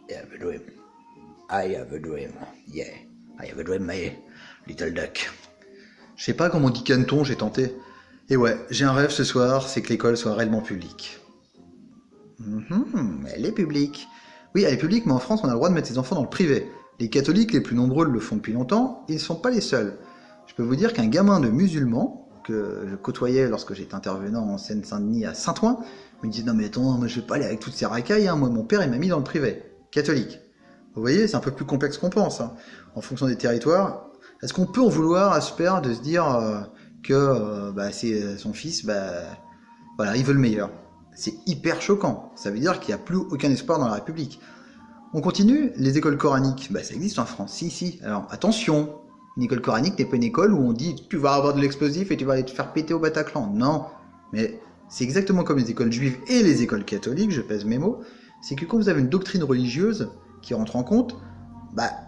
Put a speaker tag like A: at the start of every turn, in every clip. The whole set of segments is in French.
A: I have a dream. I have a dream. Yeah. I have a dream, my little duck. Je sais pas comment on dit canton, j'ai tenté. Et ouais, j'ai un rêve ce soir, c'est que l'école soit réellement publique. Elle est publique. Oui, elle est publique, mais en France, on a le droit de mettre ses enfants dans le privé. Les catholiques les plus nombreux le font depuis longtemps, et ils ne sont pas les seuls. Je peux vous dire qu'un gamin de musulman, que je côtoyais lorsque j'étais intervenant en Seine-Saint-Denis à Saint-Ouen, me disait « Non mais attends, moi je vais pas aller avec toutes ces racailles, hein. Moi mon père il m'a mis dans le privé, catholique. » Vous voyez, c'est un peu plus complexe qu'on pense, hein. En fonction des territoires. Est-ce qu'on peut en vouloir à ce père de se dire que c'est son fils, voilà, il veut le meilleur? C'est hyper choquant. Ça veut dire qu'il n'y a plus aucun espoir dans la République. On continue. Les écoles coraniques, ça existe en France. Si. Alors attention, une école coranique n'est pas une école où on dit tu vas avoir de l'explosif et tu vas aller te faire péter au Bataclan. Non, mais c'est exactement comme les écoles juives et les écoles catholiques, je pèse mes mots. C'est que quand vous avez une doctrine religieuse qui rentre en compte,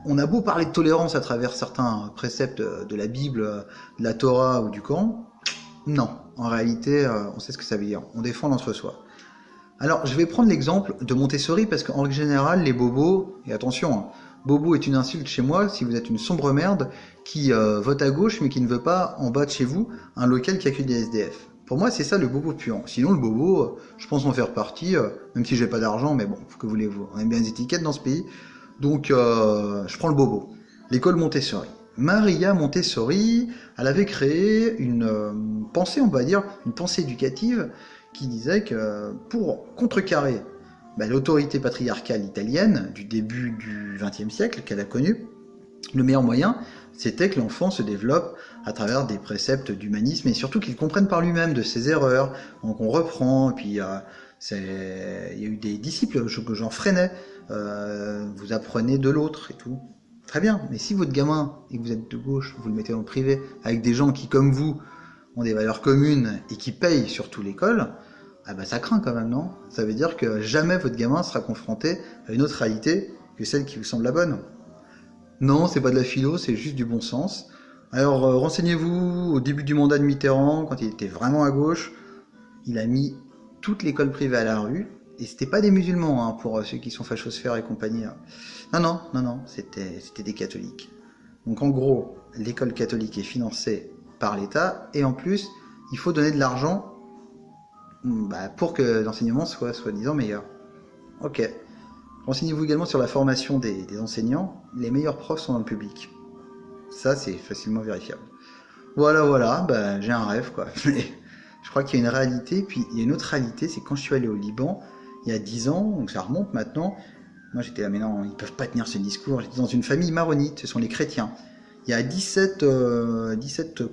A: on a beau parler de tolérance à travers certains préceptes de la Bible, de la Torah ou du Coran, non, en réalité, on sait ce que ça veut dire. On défend l'entre-soi. Alors, je vais prendre l'exemple de Montessori parce qu'en règle générale, les bobos, et attention, hein, bobo est une insulte chez moi si vous êtes une sombre merde qui vote à gauche mais qui ne veut pas en bas de chez vous un local qui accueille des SDF. Pour moi, c'est ça le bobo puant. Sinon, le bobo, je pense en faire partie, même si j'ai pas d'argent, mais bon, que voulez-vous, on aime bien les étiquettes dans ce pays. Donc, je prends le bobo. L'école Montessori. Maria Montessori, elle avait créé une pensée, on va dire, une pensée éducative qui disait que pour contrecarrer l'autorité patriarcale italienne du début du XXe siècle qu'elle a connue, le meilleur moyen, c'était que l'enfant se développe à travers des préceptes d'humanisme et surtout qu'il comprenne par lui-même de ses erreurs. Donc on reprend, et puis il y a eu des disciples, Jean Freinet, vous apprenez de l'autre et tout. Très bien, mais si votre gamin, et que vous êtes de gauche, vous le mettez dans le privé, avec des gens qui, comme vous, ont des valeurs communes et qui payent surtout l'école, ça craint quand même, non? Ça veut dire que jamais votre gamin sera confronté à une autre réalité que celle qui vous semble la bonne. Non, c'est pas de la philo, c'est juste du bon sens. Alors, renseignez-vous, au début du mandat de Mitterrand, quand il était vraiment à gauche, il a mis toute l'école privée à la rue, et c'était pas des musulmans, hein, pour ceux qui sont fachosphères et compagnie. Non, c'était des catholiques. Donc en gros, l'école catholique est financée par l'État, et en plus, il faut donner de l'argent pour que l'enseignement soit soi-disant meilleur. Ok. Renseignez-vous également sur la formation des enseignants. Les meilleurs profs sont dans le public. Ça, c'est facilement vérifiable. Voilà, j'ai un rêve, quoi. Mais je crois qu'il y a une réalité, puis il y a une autre réalité, c'est quand je suis allé au Liban, il y a 10 ans, donc ça remonte maintenant. Moi j'étais là, mais non, ils peuvent pas tenir ce discours. J'étais dans une famille maronite, ce sont les chrétiens. Il y a 17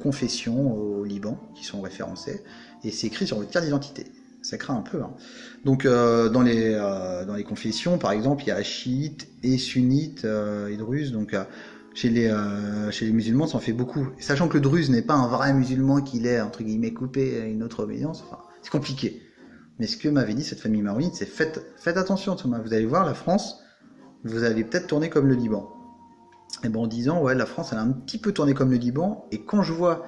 A: confessions au Liban qui sont référencées, et c'est écrit sur votre carte d'identité. Ça craint un peu, hein. Donc dans les confessions, par exemple, il y a chiites et sunnites et druzes, donc chez les musulmans, ça en fait beaucoup. Sachant que le druze n'est pas un vrai musulman, qu'il est, entre guillemets, coupé à une autre obédience, enfin, c'est compliqué. Mais ce que m'avait dit cette famille maronite, c'est faites attention, Thomas, vous allez voir, la France, vous allez peut-être tourner comme le Liban. Et en disant, ouais, la France, elle a un petit peu tourné comme le Liban, et quand je vois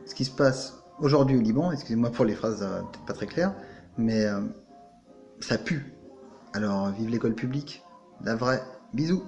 A: ce qui se passe aujourd'hui au Liban, excusez-moi pour les phrases peut-être pas très claires, mais ça pue. Alors, vive l'école publique, la vraie. Bisous.